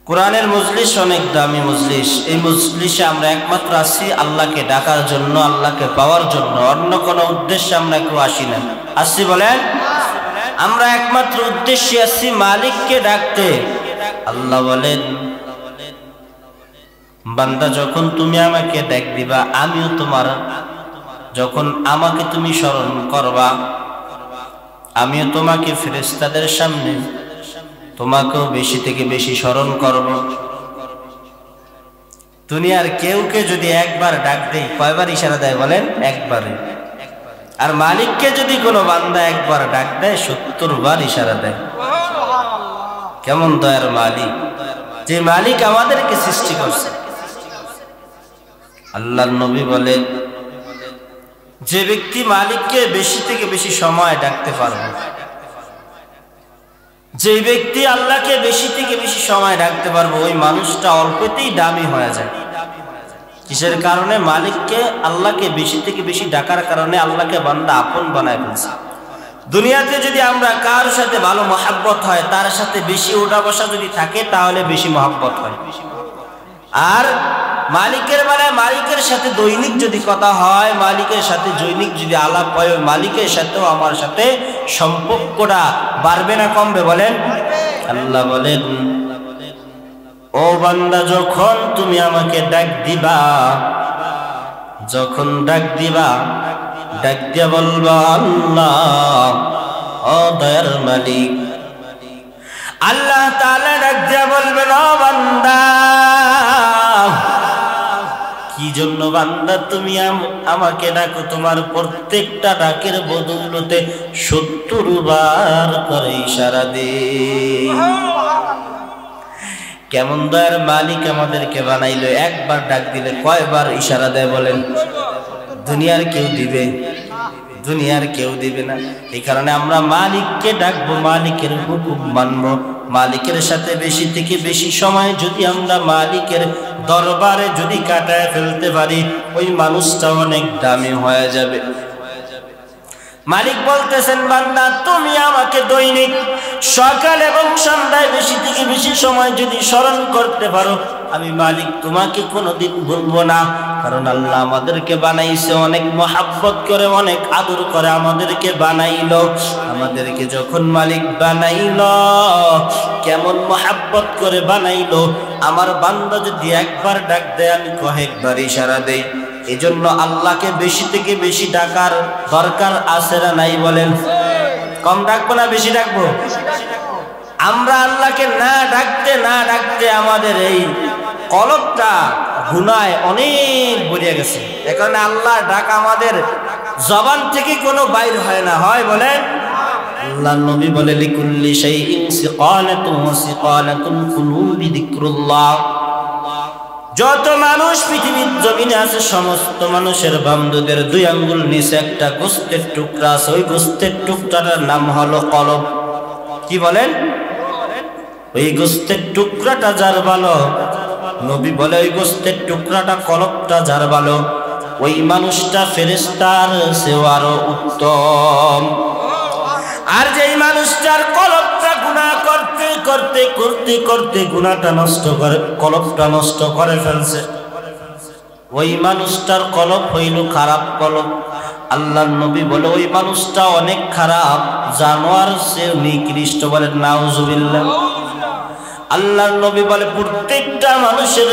কোরআনের মজলিস অনেক দামি মজলিস। এই মজলিসে আমরা একমাত্র আসি আল্লাহকে ডাকার জন্য, আল্লাহকে পাওয়ার জন্য। অন্য কোনো উদ্দেশ্যে আমরা কেউ আসি না। আসি বলেন? আমরা একমাত্র উদ্দেশ্যে আসি মালিককে ডাকতে। আল্লাহ বলেন, বান্দা যখন তুমি আমাকে ডাক দিবা, আমিও তোমার, যখন আমাকে তুমি স্মরণ করবা, আমিও তোমাকে ফেরেশতাদের সামনে তোমাকেও বেশি থেকে বেশি স্মরণ করব। দুনিয়ার কেউকে যদি একবার ডাক দেই, কয়বার ইশারা দেয় বলেন? একবারে। আর মালিককে যদি কোনো বান্দা একবার ডাক দেয়, 70 বার ইশারা দেয়। কেমন দয়ার মালিক! যে মালিক আমাদেরকে সৃষ্টি করছে। আল্লাহর নবী বলেন, যে ব্যক্তি মালিককে বেশি থেকে বেশি সময় ডাকতে পারবে, যে ব্যক্তি আল্লাহকে বেশি থেকে বেশি সময় ডাকতে পারবে, ওই মানুষটা অল্পতেই দামি হয়ে যায়। কিসের কারণে? মালিককে, আল্লাহকে বেশি থেকে বেশি ডাকার কারণে আল্লাহকে বান্দা আপন বানায় ফেলছে। দুনিয়াতে যদি আমরা কার সাথে ভালো মহব্বত হয়, তার সাথে বেশি ওঠা বসা যদি থাকে, তাহলে বেশি মহব্বত হয়। আর মালিকের বেলায় মালিকের সাথে দৈনিক যদি কথা হয়, মালিকের সাথে দৈনিক যদি আলাপ হয়, মালিকের সাথেও আমার সাথে সম্পর্কটা বাড়বে না কমবে বলেন? আল্লাহ বলেন, ও বান্দা, যখন তুমি আমাকে ডাক দিবা, যখন ডাক দিবা, ডাক দিয়া বলবা, আল্লাহ, ও দয়ার মালিক। আল্লাহ তাআলা ডাক দিয়া বলবেন, ও বান্দা। কি জন্য বান্দা তুমি আমাকে ডাকো? তোমার প্রত্যেকটা ডাকের বদৌলতে 70 বার করে ইশারা দে। কেমন দয়ার মালিক আমাদেরকে বানাইলো! একবার ডাক দিলে কয়বার ইশারা দেয় বলেন? দুনিয়ার কেউ দিবে? দুনিয়ার কেউ দিবে না। এই কারণে আমরা মালিককে ডাকবো, মালিকের হুকুম মানবো। মালিকের সাথে বেশি থেকে বেশি সময় যদি আমরা মালিকের দরবারে যদি কাটায় ফেলতে পারি, ওই মানুষটা অনেক দামি হয়ে যাবে। মালিক বলতেছেন, বান্দা, তুমি আমাকে দৈনিক সকাল এবং সন্ধ্যায় বেশি থেকে বেশি সময় যদি স্মরণ করতে পারো, আমি মালিক তোমাকে কোনোদিন ভুলবো না। কারণ আল্লাহ আমাদেরকে বানাইছে, অনেক মহাব্বত করে, অনেক আদর করে আমাদেরকে বানাইলো। আমাদেরকে যখন মালিক বানাইলো, কেমন মহাব্বত করে বানাইলো! আমার বান্দা যদি একবার ডাক দেয়, আমি কয়েকবার ইশারা দেই। এজন্য আল্লাহকে বেশি থেকে বেশি ডাকার দরকার আছে না নাই বলেন? কম ডাকবো না বেশি ডাকবো? আমরা আল্লাহকে না ডাকতে আমাদের এই কলবটা গুনায় অনেক ভরিয়ে গেছে। এ কারণে আল্লাহ ডাক আমাদের জবান থেকে কোনো বাইর হয় না। হয় বলেন? আল্লাহ নবী বলে, লিকুল্লি শাইইন সিকানাতুন ওয়া সিকানাতুল কুলুবি যিকরুল্লাহ। যত মানুষ পৃথিবীর জমিনে আছে, সমস্ত মানুষের বামদুদের 2 আঙ্গুল নিচে একটা গোস্তের টুকরা আছে। ওই গোস্তের টুকরাটার নাম হলো কলব। কি বলেন? ওই গোস্তের টুকরাটা যার ভালো, নবী বলে ওই গোস্তের টুকরাটা, কলবটা যার ভালো, ওই মানুষটা ফেরেশতার চেয়েও আরো উত্তম। আর যেই মানুষটার কলবটা গুনাহ করতে করতে করতে করতে গুনাহটা নষ্ট করে, কলবটা নষ্ট করে ফেলছে, ওই মানুষটার কলব হইল খারাপ কলব। আল্লাহর নবী বলে ওই মানুষটা অনেক খারাপ, জানোয়ার চেয়ে নিকৃষ্ট। বলেন নাউজুবিল্লাহ। আল্লাহর নবী বলে, প্রত্যেকটা মানুষের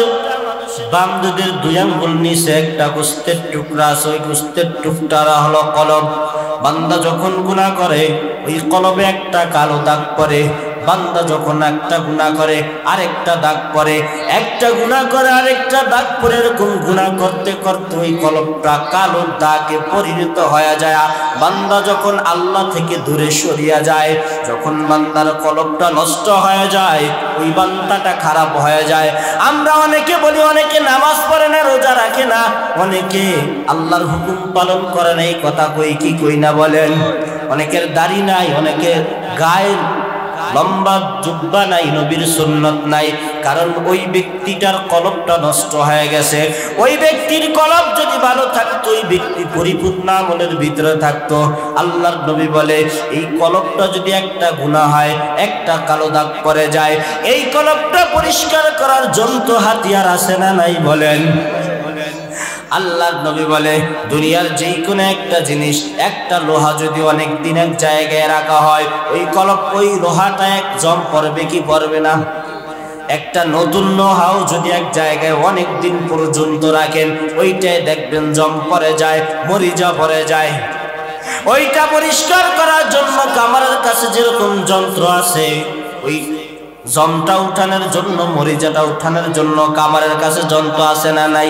বামদুদের 2 আঙ্গুল নিচে একটা গোস্তের টুকরা আছে। ওই গোস্তের টুকরা হলো কলব। বান্দা যখন গুনাহ করে, ওই কলবে একটা কালো দাগ পড়ে। বান্দা যখন একটা গুনাহ করে, আরেকটা দাগ পড়ে, একটা গুনাহ করে আরেকটা দাগ পড়ে, এরকম গুনাহ করতে করতে ওই কলবটা কালো দাগে পরিণত হয়ে যায়। বান্দা যখন আল্লাহ থেকে দূরে সরিয়া যায়, যখন বান্দার কলবটা নষ্ট হয়ে যায়, ওই বান্দাটা খারাপ হয়ে যায়। আমরা অনেকে বলি, অনেকে নামাজ পড়ে না, রোজা রাখে না, অনেকে আল্লাহর হুকুম পালন করে না। এই কথা কই কি কই না বলেন? অনেকের দাড়ি নাই, অনেকের গায়ে লম্বা জুব্বা নাই, নবীর সুন্নত নাই, কারণ ওই ব্যক্তিটার কলবটা নষ্ট হয়ে গেছে। ওই ব্যক্তির কলব যদি ভালো থাকতো, ওই ব্যক্তি পরিপূর্ণ আমলের ভিতরে থাকতো, আল্লাহর নবী বলে এই কলবটা যদি একটা গুনাহ হয়, একটা কালো দাগ পড়ে যায়, এই কলবটা পরিষ্কার করার যন্ত্র হাতিয়ার আছে না নাই বলেন? আল্লাহর নবী বলে দুনিয়ার যেই কোনো একটা জিনিস, একটা লোহা যদি অনেক দিন এক জায়গায় রাখা হয়, ওই কলব ওই লোহাটা এক জং পড়বে কি পড়বে না? একটা নতুন লোহাও যদি এক জায়গায় অনেক দিন পর্যন্ত রাখেন, ওইটাই দেখবেন জং পড়ে যায়, মরিচা পড়ে যায়। ওইটা পরিষ্কার করার জন্য কামারের কাছে যেরকম যন্ত্র আছে, ওই জমটা উঠানোর জন্য, মরিচাটা উঠানোর জন্য কামারের কাছে যন্ত্র আছে না নাই?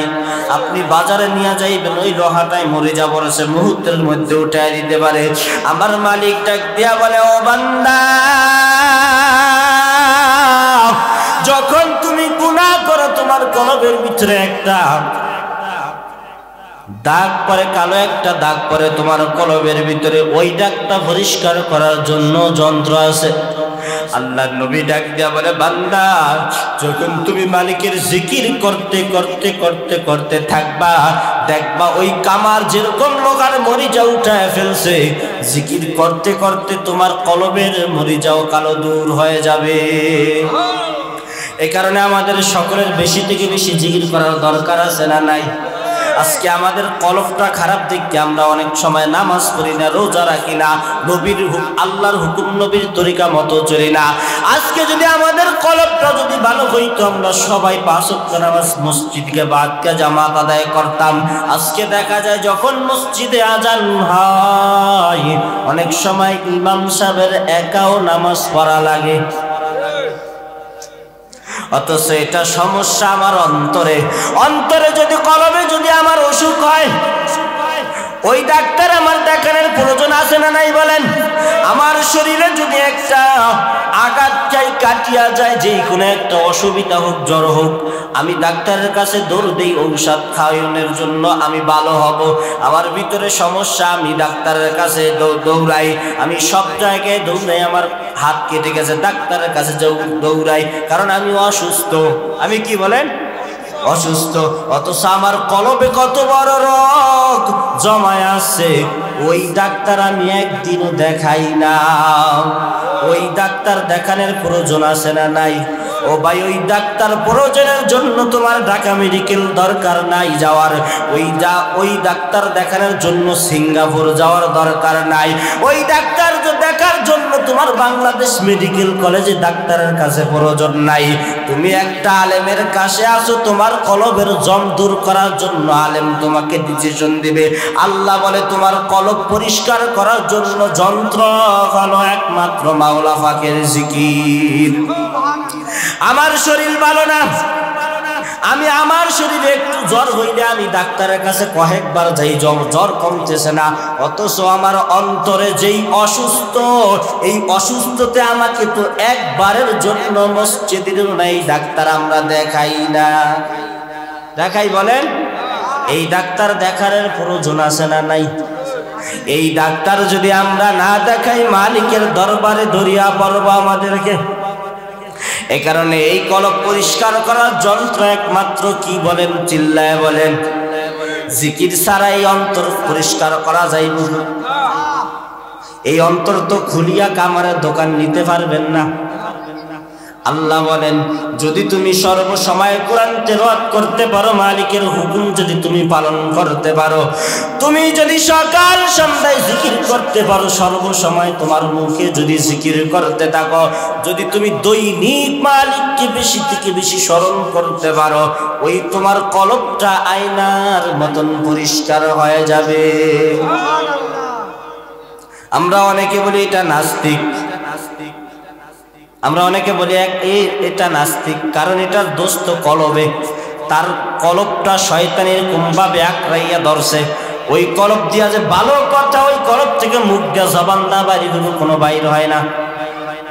আপনি বাজারে নিয়ে যাইবেন, ওই লোহাটাই মরিচা পড়েছে, মুহূর্তের মধ্যে উঠাই দিতে পারে। আমার মালিক ডাক দিয়া বলে, ও বান্দা, যখন তুমি গুনাহ করো, তোমার কলবের ভিতরে একটা দাগ পরে, কালো একটা দাগ পরে তোমার কলবের ভিতরে, ওই দাগটা পরিষ্কার করার জন্য যন্ত্র আছে। আল্লাহর নবী ডাক দিয়া বলে, বান্দা, যখন তুমি মালিকের জিকির করতে করতে করতে করতে থাকবা, দেখবা ওই কামার যেরকম লোকার মরিচা উঠায় ফেলছে, জিকির করতে করতে তোমার কলবের মরিচাও কালো দূর হয়ে যাবে। এই কারণে আমাদের সকলের বেশি থেকে বেশি জিকির করার দরকার আছে না নাই? আজকে আমাদের কলবটা খারাপ দেখে আমরা অনেক সময় নামাজ পড়ি না, রোজা রাখি না, নবীর আল্লাহর হুকুম নবীর তরিকা মতো চলি না। আজকে যদি আমাদের কলবটা যদি ভালো হইতো, আমরা সবাই 5 ওয়াক্ত নামাজ মসজিদকে বাদকে জামাত আদায় করতাম। আজকে দেখা যায় যখন মসজিদে আজান হয়, অনেক সময় ইমাম সাহেবের একাও নামাজ পড়া লাগে। অথচ এটা সমস্যা আমার অন্তরে। অন্তরে যদি, কলবে যদি আমার অসুখ হয়, ওই ডাক্তার আমার দেখানোর প্রয়োজন আছে না নাই বলেন? আমার শরীরে যদি একটা আঘাত চাই, কাটিয়া যায়, যে কোনো একটা অসুবিধা হোক, জ্বর হোক, আমি ডাক্তারের কাছে দৌড় দেই ঔষধ খাওয়ানোর জন্য, আমি ভালো হব। আমার ভিতরে সমস্যা, আমি ডাক্তারের কাছে দৌড়াই, আমি সব জায়গায় দৌড়াই। আমার হাত কেটে গেছে, ডাক্তারের কাছে দৌড়াই, কারণ আমি অসুস্থ। আমি কি বলেন? অসুস্থ। অথচ আমার কলবে কত বড় রোগ জমায় আছে, ওই ডাক্তার আমি একদিনও দেখাই না। ওই ডাক্তার দেখানোর প্রয়োজন আছে না নাই? ও ভাই, ওই ডাক্তার প্রয়োজনের জন্য তোমার ঢাকা মেডিকেল দরকার নাই যাওয়ার। ওই ডাক্তার দেখানোর জন্য সিঙ্গাপুর যাওয়ার দরকার নাই। ওই ডাক্তার দেখার জন্য তোমার বাংলাদেশ মেডিকেল কলেজে ডাক্তারের কাছে প্রয়োজন নাই। তুমি একটা আলেমের কাছে আসো, তোমার কলবের জম দূর করার জন্য আলেম তোমাকে ডিসিশন দিবে। আল্লাহ বলে তোমার কলব পরিষ্কার করার জন্য যন্ত্র হলো একমাত্র মাওলা পাকের জিকির। আমার শরীর ভালো না, আমি আমার শরীরে একটু জ্বর হইলে আমি ডাক্তারের কাছে কয়েকবার যাই, জ্বর কমতেছে না। অথচ আমার অন্তরে যেই অসুস্থ, এই অসুস্থতে আমাকে তো একবারের জন্য মসজিদের নাই ডাক্তার আমরা দেখাই না। দেখাই বলেন? এই ডাক্তার দেখানোর প্রয়োজন আছে না নাই? এই ডাক্তার যদি আমরা না দেখাই, মালিকের দরবারে ধরিয়া পড়ব আমাদেরকে। এই কারণে এই কলব পরিষ্কার করার যন্ত্র একমাত্র কি বলেন? চিল্লায় বলেন। জিকির ছাড়া এই অন্তর পরিষ্কার করা যাইব না। এই অন্তর তো খুলিয়া কামারের দোকান নিতে পারবেন না। আল্লাহ বলেন, যদি তুমি সর্বসময় কোরআন তেলাওয়াত করতে পারো, মালিকের হুকুম যদি তুমি পালন করতে পারো, তুমি যদি সকাল সন্ধ্যায় জিকির করতে পারো, সর্বসময় তোমার মুখে যদি জিকির করতে থাকো, যদি তুমি দৈনিক মালিককে বেশি থেকে বেশি স্মরণ করতে পারো, ওই তোমার কলবটা আয়নার মতন পরিষ্কার হয়ে যাবে। আমরা অনেকে বলি এটা নাস্তিক, আমরা অনেকে বলি এটা নাস্তিক, কারণ এটার দোষ তো কলবে। তার কলবটা শয়তানের কোনভাবে আঁকড়াইয়া ধরছে। ওই কলব দিয়া যে ভালো কথা, ওই কলব থেকে মুখ দিয়া জবান দা বাইরে কোনো বাইর হয় না।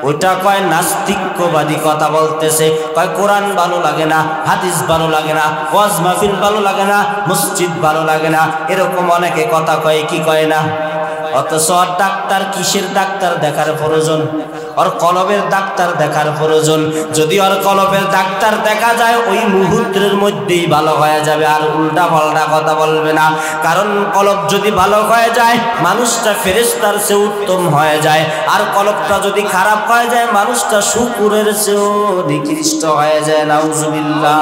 ওইটা কয় নাস্তিকবাদী কথা বলতেছে, কয় কোরআন ভালো লাগে না, হাদিস ভালো লাগে না, ওয়াজ মাহফিল ভালো লাগে না, মসজিদ ভালো লাগে না, এরকম অনেকে কথা কয়, কি কয় না? অথচ ডাক্তার, কিসের ডাক্তার দেখার প্রয়োজন? ওর কলবের ডাক্তার দেখার প্রয়োজন। যদি ওর কলবের ডাক্তার দেখা যায় ওই মুহূর্তের মধ্যেই ভালো হয়ে যাবে, আর উল্টা পাল্টা কথা বলবে না। কারণ কলব যদি ভালো হয়ে যায় মানুষটা ফেরেশতার চেয়ে উত্তম হয়ে যায়, আর কলবটা যদি খারাপ হয়ে যায় মানুষটা শূকরের চেয়েও নিকৃষ্ট হয়ে যায়। নাউজুবিল্লাহ।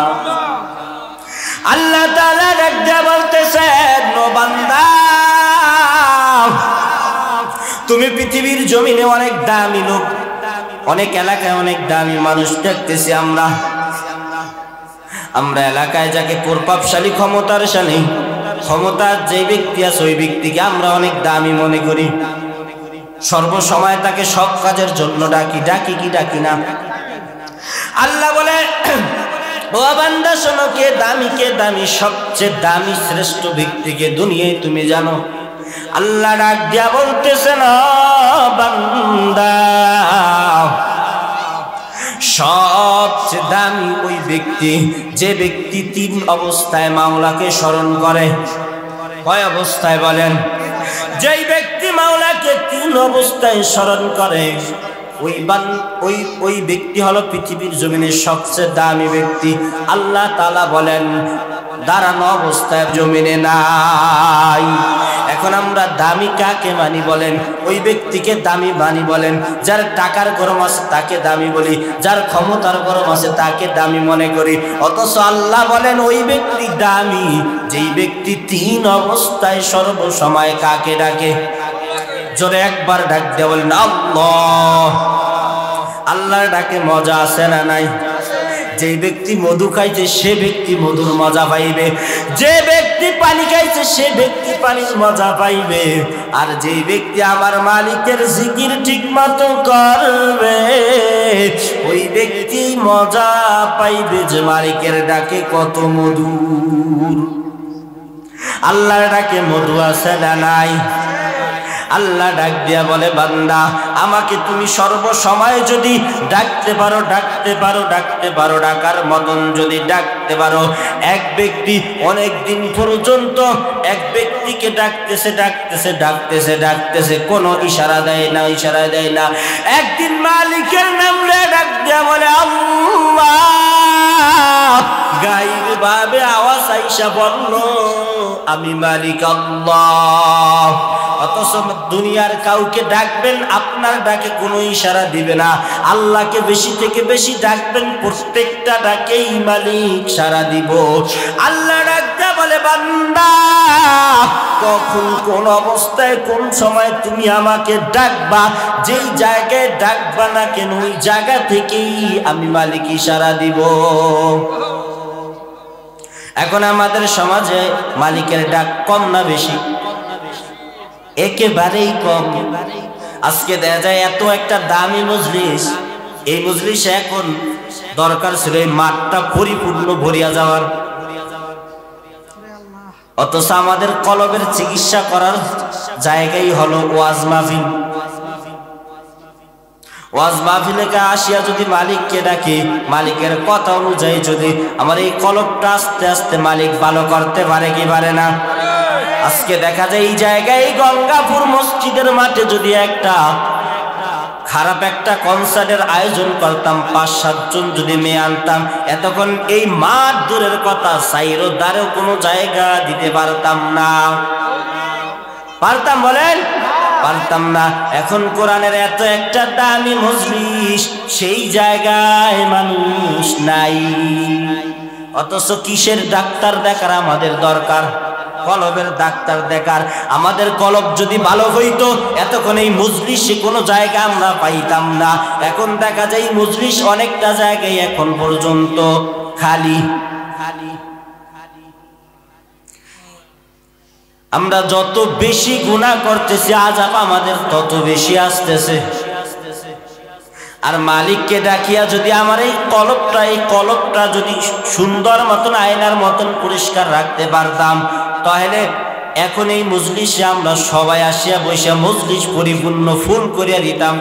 আল্লাহ তাআলা ডাকতে বলতেছেন, ও বান্দা, তুমি পৃথিবীর জমিনে অনেক দামি লোক, অনেক এলাকায় অনেক দামি মানুষ দেখতেছি আমরা এলাকায় যাকে প্রভাবশালী ক্ষমতারশালী ক্ষমতার যে ব্যক্তি আছে ওই ব্যক্তিকে আমরা অনেক দামি মনে করি, সর্বসময় তাকে সব কাজের জন্য ডাকি কি ডাকি না? আল্লাহ বলে, ও বান্দা শোনো, কে দামি, সবচেয়ে দামি শ্রেষ্ঠ ব্যক্তিকে দুনিয়ায় তুমি জানো? আল্লাহ ডাক দিয়া বলতেছেন, ও বান্দা, সবচেয়ে দামি ওই ব্যক্তি যে ব্যক্তি 3 অবস্থায় মাওলাকে স্মরণ করে। কয় অবস্থায় বলেন? যেই ব্যক্তি মাওলাকে 3 অবস্থায় স্মরণ করে ওই ব্যক্তি হলো পৃথিবীর জমিনের সবচেয়ে দামি ব্যক্তি। আল্লাহ তাআলা বলেন দাঁড়ানো অবস্থায় জমিনে নাই। এখন আমরা দামি কাকে মানি বলেন? ওই ব্যক্তিকে দামি মানি বলেন যার টাকার গরম আছে তাকে দামি বলি, যার ক্ষমতার গরম আছে তাকে দামি মনে করি। অথচ আল্লাহ বলেন ওই ব্যক্তি দামি যেই ব্যক্তি 3 অবস্থায় সর্বসময় কাকে ডাকে। জোরে একবার ডাক দিয়ে বলেন আল্লাহ। আল্লাহর ডাকে মজা আছে না নাই? যে ব্যক্তি মধু খাইছে সে ব্যক্তি মধুর মজা পাইবে, যে ব্যক্তি পানি খাইছে সে ব্যক্তি পানির মজা পাইবে, আর যে ব্যক্তি আমার মালিকের জিকির ঠিক মতো করবে ওই ব্যক্তি মজা পাইবে যে মালিকের ডাকে কত মধুর। আল্লাহর ডাকে মধু আছে না নাই? আল্লাহ ডাক দিয়া বলে, বান্দা আমাকে তুমি সর্বসময় যদি ডাকতে পারো ডাকার মতন যদি ডাকতে পারো। এক ব্যক্তি অনেক দিন পর্যন্ত এক ব্যক্তিকে ডাকতেছে কোনো ইশারা দেয় না। একদিন মালিকের নাম ডাক দিয়া বলে আল্লাহ। গায়েব ভাবে আওয়াজ আইসা বলল আমি মালিক আল্লাহ। অথচ দুনিয়ার কাউকে ডাকবেন আপনার ডাকে কোনো ইশারা দিবে না, আল্লাহকে বেশি থেকে বেশি ডাকবেন, প্রত্যেকটা ডাকেই মালিক সাড়া দিব। আল্লাহ ডাকতে বলে বান্দা কখন কোন অবস্থায় কোন সময় তুমি আমাকে ডাকবা, যেই জায়গায় ডাকবা না কেন ওই জায়গা থেকেই আমি মালিক ইশারা দিব। এখন আমাদের সমাজে মালিকের ডাক কম না বেশি? একেবারেই কম। আজকে দেখা যায় এত একটা দামি মজলিস, এই মজলিসে এখন দরকার ছিল এই মাঠটা পরিপূর্ণ ভরিয়া যাওয়ার, অথচ আমাদের কলবের চিকিৎসা করার জায়গাই হলো ওয়াজ মাহফিল। ওয়াজ মাহফিলে আসিয়া যদি মালিককে ডাকি, মালিকের কথা অনুযায়ী যদি আমার এই কলবটা আস্তে আস্তে মালিক ভালো করতে পারে কি পারে না? আজকে দেখা যায় এই জায়গায় গঙ্গাপুর মসজিদের মাঠে যদি খারাপ একটা কনসার্টের আয়োজন করতাম, 5-7 জন যদি মেয়ে আনতাম, এতক্ষণ এই মাঠ দূরের কথা সাইরো দ্বারেও কোনো জায়গা দিতে পারতাম না। পারতাম বলেন? পারতাম না। এখন কোরআনের এত একটা দামি মজলিস, সেই জায়গায় মানুষ নাই। অথচ কিসের ডাক্তার দেখার আমাদের দরকার? কলবের ডাক্তার দেখার। আমাদের কলব যদি ভালো হইতো এতক্ষণ এই মজলিসে কোনো জায়গা আমরা পাইতাম না। এখন দেখা যায় মজলিস অনেকটা জায়গায় এখন পর্যন্ত খালি। আমরা যত বেশি গুনাহ করতেছি আযাব আমাদের তত বেশি আসতেছে। আর মালিককে ডাকিয়া যদি আমার এই কলবটা যদি সুন্দর মতন আয়নার মতন পরিষ্কার রাখতে পারতাম, তাহলে এখন এই মজলিসে আমরা সবাই আসিয়া বসে মজলিস পরিপূর্ণ ফুল করিয়া দিতাম।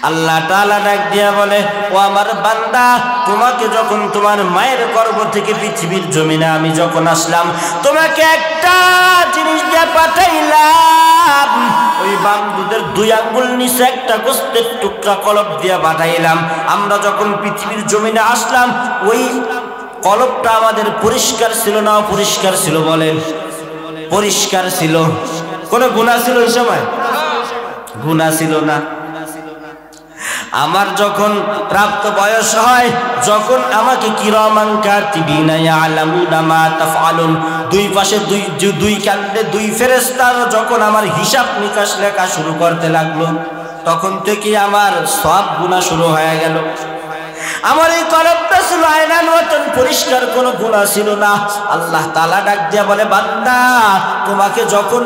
আল্লাহ তাআলা ডাক দিয়া বলে, ও আমার বান্দা, তোমাকে যখন তোমার মায়ের গর্ভ থেকে পৃথিবীর জমিনে আমি যখন আসলাম, তোমাকে একটা জিনিস দিয়ে পাঠাইলাম। ওই বাম দুধের 2 আঙ্গুল নিচে একটা গোস্তের টুকরা কলব দিয়া পাঠাইলাম। আমরা যখন পৃথিবীর জমিনে আসলাম, ওই কলবটা আমাদের পরিষ্কার ছিল না অপরিষ্কার ছিল? বলেন। পরিষ্কার ছিল। কোনো গুনাহ ছিল ওই সময়? গুনাহ ছিল না। আমার যখন প্রাপ্ত বয়স হয়, যখন আমাকে কিরামান কাতিবিনা ইয়ালামুনা মা তাফআলুন, দুই পাশে দুই কাঁধে 2 ফেরেশতা যখন আমার হিসাব নিকাশ লেখা শুরু করতে লাগলো, তখন থেকে আমার সব গুনাহ শুরু হয়ে গেল। আমার এই কলবটা ছিল আয়নার মতন পরিষ্কার, কোনো গুনাহ ছিল না। আল্লাহ তাআলা ডাক দিয়া বলে, বান্দা, তোমাকে যখন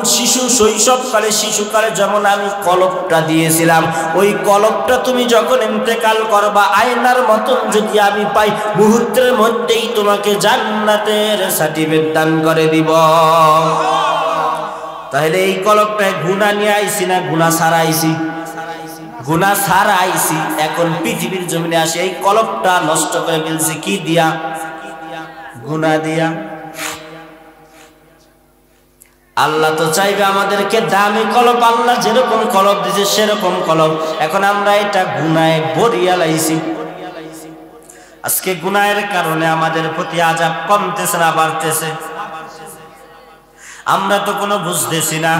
শিশুকালে যেমন আমি কলবটা দিয়েছিলাম, ওই কলবটা তুমি যখন ইন্তেকাল করবা, আয়নার মতন যদি আমি পাই, মুহূর্তের মধ্যেই তোমাকে জান্নাতের সার্টিফিকেট দান করে দিব। তাহলে এই কলবটায় গুনাহ নিয়ে আইছি না গুনাহ ছাড়া আইছি? গুনাহ ছাড়া আইছি। এখন পৃথিবীর জমিনে আসি, এই কলবটা নষ্ট করে ফেলছি কি দিয়া? গুনাহ দিয়া। আল্লাহ তো চাইবে আমাদেরকে দামি কলব, আল্লাহ যেরকম কলব দিয়েছে সেরকম কলব। এখন আমরা এটা গুনাহে ভরিয়া লাইছি। আজকে গুনাহের কারণে আমাদের প্রতি আযাব কমতেছে না বাড়তেছে? আমরা তো কোনো বুঝতেছি না।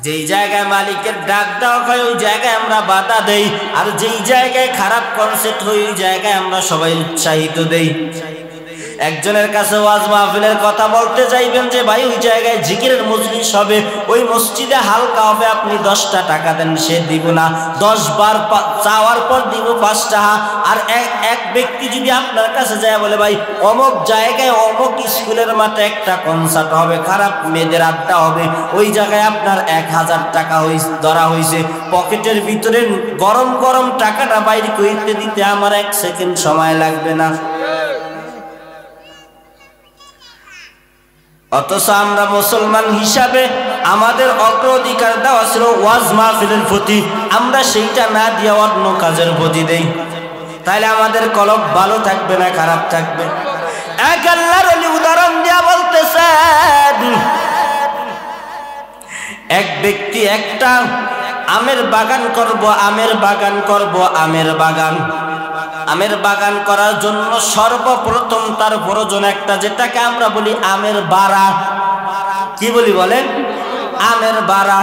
যেই জায়গায় মালিকের ডাক দেওয়া হয়, ওই জায়গায় আমরা বাধা দেই, আর যেই জায়গায় খারাপ কনসেপ্ট হয়, ওই জায়গায় আমরা সবাই উৎসাহিত দেই। একজনের কাছে ওয়াজ মাহফিলের কথা বলতে চাইবেন যে ভাই ওই জায়গায় জিকিরের মজলিস হবে, ওই মসজিদে হালকা হবে, আপনি 10টা টাকা দেন, সে দিব না। 10 বার চাওয়ার পর দিব 5 টাকা। আর এক ব্যক্তি যদি আপনার কাছে যায় বলে, ভাই অমুক জায়গায় অমুক স্কুলের মাঠে একটা কনসার্ট হবে, খারাপ মেয়েদের আড্ডা হবে, ওই জায়গায় আপনার 1000 টাকা ধরা হয়েছে, পকেটের ভিতরে গরম গরম টাকাটা বাইরে করতে দিতে আমার 1 সেকেন্ড সময় লাগবে না। অথচ আমরা মুসলমান হিসাবে আমাদের অগ্রাধিকার দেওয়া ছিল ওয়াজ মাহফিলের প্রতি, আমরা সেইটা না দিয়ে অন্য কাজের প্রতি দেই। তাহলে আমাদের কলব ভালো থাকবে না খারাপ থাকবে? এক আল্লাহর ওলি উদাহরণ দিয়া বলতেছেন, এক ব্যক্তি একটা আমের বাগান করব, আমের বাগান করার জন্য সর্বপ্রথম তার প্রয়োজন একটা, যেটাকে আমরা বলি আমের বাড়া। কি বলি বলেন? আমের বাড়া।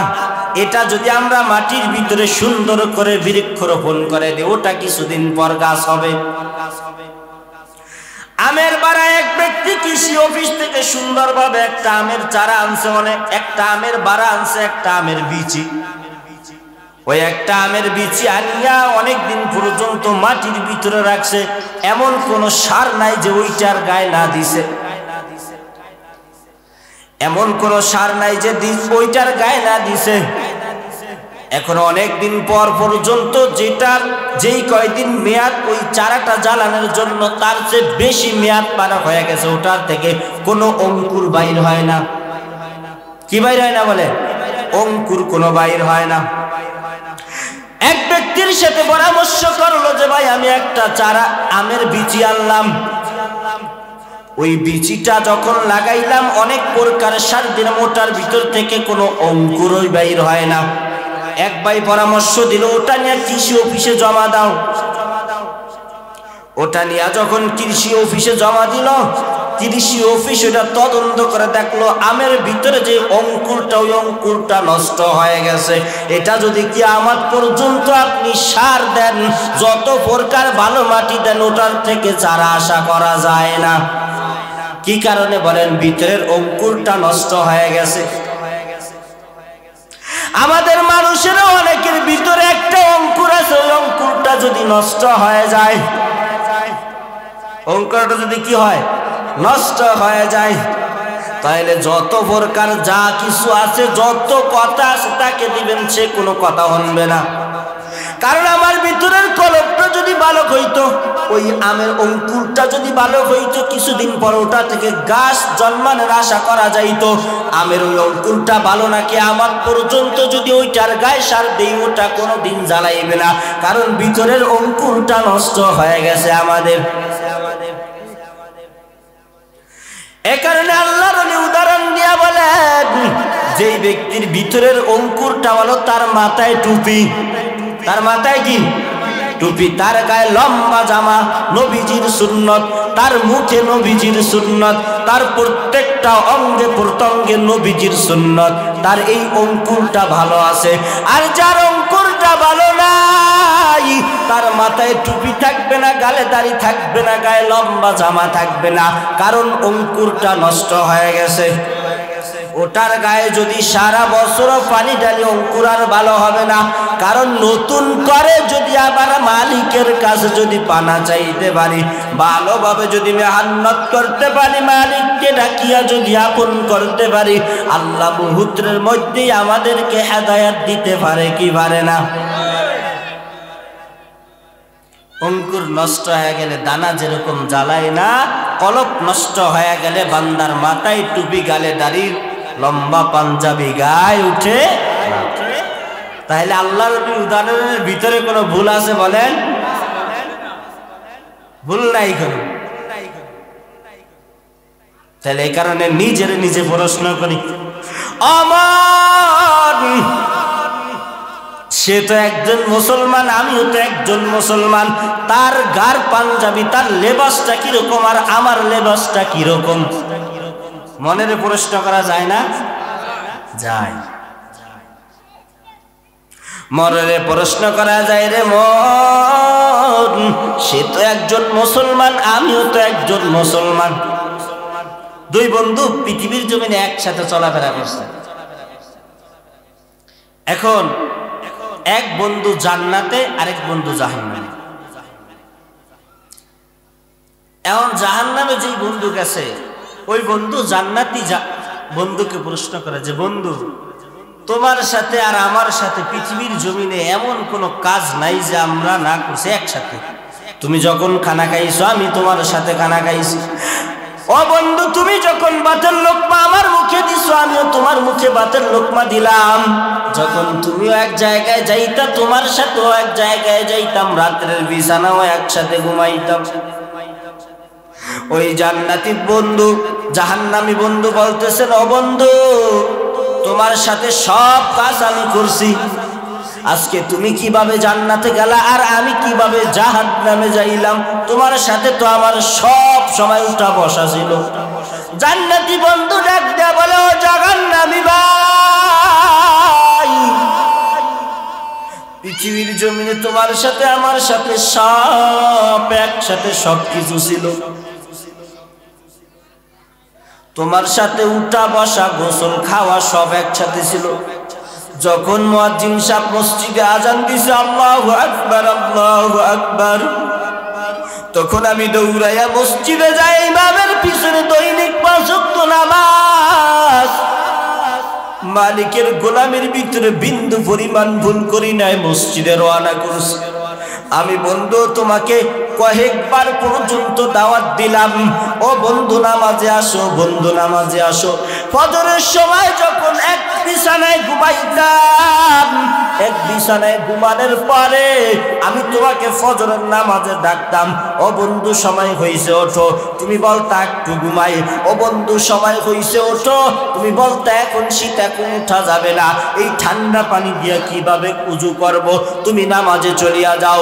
এটা যদি আমরা মাটির ভিতরে সুন্দর করে বৃক্ষরোপণ করে দিই, ওটা কিছুদিন পর গাছ হবে। আমের বাড়া এক ব্যক্তি কৃষি অফিস থেকে সুন্দরভাবে একটা আমের চারা আনছে, একটা আমের বাড়া আনছে, একটা আমের বিচি। ওই একটা আমের বিচি আনিয়া অনেকদিন পর্যন্ত মাটির ভিতরে রাখছে, এমন কোন সার নাই যে ওইটার গায়ে না দিছে, এমন কোন সার নাই যে ওইটার গায়ে না দিছে। এখন অনেকদিন পর পর্যন্ত যেই কয়দিন মেয়াদ ওই চারাটা জ্বালানোর জন্য, তার চেয়ে বেশি মেয়াদ পার হয়ে গেছে, ওটার থেকে কোনো অঙ্কুর বাইর হয় না। কি বাইর হয় না বলে? অঙ্কুর কোনো বাইর হয় না। এক ব্যক্তির সাথে পরামর্শ করলো যে ভাই আমি একটা চারা আমের বিচি আনলাম, ওই বিচিটা যখন লাগাইলাম অনেক প্রকার সার দিলাম, ওটার ভিতর থেকে কোনো অঙ্কুরই বাইর হয় না। এক ভাই পরামর্শ দিল, ওটা নিয়ে কৃষি অফিসে জমা দাও। ওটা নিয়ে যখন কৃষি অফিসে জমা দিল, কৃষি অফিস ওটা তদন্ত করে দেখলো আমের ভিতরে যে অঙ্কুরটা, ওই অঙ্কুরটা নষ্ট হয়ে গেছে। এটা যদি কিয়ামত পর্যন্ত আপনি সার দেন, যত প্রকার ভালো মাটি দেন, ওটার থেকে চারা আশা করা যায় না। কি কারণে বলেন? ভিতরের অঙ্কুরটা নষ্ট হয়ে গেছে। আমাদের মানুষের অনেকের ভিতরে একটা অঙ্কুর আছে, ওই অঙ্কুরটা যদি নষ্ট হয়ে যায়, অঙ্কুরটা যদি কি হয়? নষ্ট হয়ে যায়, তাহলে যত প্রকার যা কিছু আছে, যত কথা আছে তাকে দিবেন, সে কোনো কথা শুনবে না। কারণ আমার ভিতরের কলবটা যদি ভালো হইতো, ওই আমের অঙ্কুরটা যদি ভালো হইতো কিছুদিন পর ওটা থেকে গাছ জন্মানোর আশা করা যাইতো। আমের ওই অঙ্কুরটা ভালো নাকি আমার পর্যন্ত যদি ওইটার গায়ে সার দেই ওটা কোনোদিন জ্বালাইবে না, কারণ ভিতরের অঙ্কুরটা নষ্ট হয়ে গেছে আমাদের। এ কারণে আল্লাহর ওলি উদাহরণ দিয়া বলেন, যেই ব্যক্তির ভিতরের অঙ্কুরটা ভালো তার মাথায় টুপি, তার মাথায় কি টুপি, তার গায়ে লম্বা জামা নবীজির সুন্নত, তার মুখে নবীজির সুন্নত, তার প্রত্যেকটা অঙ্গে প্রত্যঙ্গে নবীজির সুন্নত, তার এই অঙ্কুরটা ভালো আছে। আর যার অঙ্কুরটা ভালো নাই, তার মাথায় টুপি থাকবে না, গালে দাড়ি থাকবে না, গায়ে লম্বা জামা থাকবে না, কারণ অঙ্কুরটা নষ্ট হয়ে গেছে। ওটার গায়ে যদি সারা বছরও পানি ঢালি অঙ্কুর আর ভালো হবে না, কারণ নতুন করে যদি আবার মালিকের কাছে যদি পানা চাইতে পারি, ভালোভাবে যদি মেহনত করতে পারি, মালিককে ডাকিয়া যদি আপন করতে পারি, আল্লাহ মুহূর্তের মধ্যেই আমাদেরকে হেদায়েত দিতে পারে কি পারে না। অঙ্কুর নষ্ট হয়ে গেলে দানা যেরকম জ্বালায় না, কলপ নষ্ট হয়ে গেলে বান্দার মাথায় টুপি, গালে দাড়ি, লম্বা পাঞ্জাবি গায়ে উঠে। তাহলে আল্লাহর উদাহরণের ভিতরে কোনো ভুল আছে বলেন? ভুল নাই কোনো। তাহলে এই কারণে নিজে প্রশ্ন করি, আমার সে তো একজন মুসলমান, আমিও তো একজন মুসলমান, তার গার পাঞ্জাবি, তার লেবাসটা কিরকম আর আমার লেবাসটা কিরকম? মনের প্রশ্ন করা যায় না? যায়। মনের প্রশ্ন করা যায় রে মন, সে তো একজন মুসলমান, আমিও তো একজন মুসলমান। দুই বন্ধু পৃথিবীর জমিনে একসাথে চলাফেরা করছে। এখন এক বন্ধু জান্নাতে, আরেক বন্ধু জাহান্নামে। এখন জাহান্নামে যেই বন্ধু গেছে, ওই বন্ধু জান্নাতি বন্ধুকে প্রশ্ন করে যে, বন্ধু তোমার সাথে আর আমার সাথে পৃথিবীর জমিনে এমন কোনো কাজ নাই যে আমরা না করছি একসাথে। তুমি যখন খানা খাইছো আমি তোমার সাথে খানা খাইছি। ও বন্ধু, তুমি যখন ভাতের লোকমা আমার মুখে দিছো আমিও তোমার মুখে ভাতের লোকমা দিলাম। যখন তুমিও এক জায়গায় যাইতা তোমার সাথেও এক জায়গায় যাইতাম, রাত্রের বিছানাও একসাথে ঘুমাইতাম। ওই জান্নাতি বন্ধু জাহান্নামী বন্ধু বলতেছেন, ও বন্ধু তোমার সাথে সব কাজ আমি করছি, আজকে তুমি কিভাবে জান্নাতে গেলা আর আমি কিভাবে জাহান্নামে যাইলাম? তোমার সাথে তো আমার সব সময় উঠা বসা ছিল। জান্নাতি বন্ধু ডাক দেয়া বলে, ও জাহান্নামী ভাই, পৃথিবীর জমিনে তোমার সাথে আমার সাথে সব একসাথে সব কিছু ছিল। তোমার সাথে উঠা বসা গোসল খাওয়া সব একসাথে ছিল। যখন মুয়াজ্জিন সাহেব মসজিদে আজান দিছে আল্লাহু আকবার আল্লাহু আকবার, তখন আমি দৌড়াইয়া মসজিদে যাই, ইমামের পিছনে দৈনিক 5 ওয়াক্ত নামাজ। মালিকের গোলামের ভিতরে বিন্দু পরিমাণ ভুল করি নাই, মসজিদে রওনা করছি। আমি বন্ধু তোমাকে কয়েকবার পর্যন্ত দাওয়াত দিলাম, ও বন্ধু নামাজে আসো, বন্ধু নামাজে আসো। ফজরের সময় যখন এক বিছানায় ঘুমাইতাম, এক বিছানায় ঘুমানোর পরে আমি তোমাকে ফজরের নামাজে ডাকতাম, ও বন্ধু সময় হয়েছে ওঠো, তুমি বলতা একটু ঘুমাই। ও বন্ধু সময় হয়েছে ওঠো, তুমি বলতা এখন শীত, এখন উঠা যাবে না, এই ঠান্ডা পানি দিয়ে কিভাবে উযু করব, তুমি নামাজে চলিয়া যাও।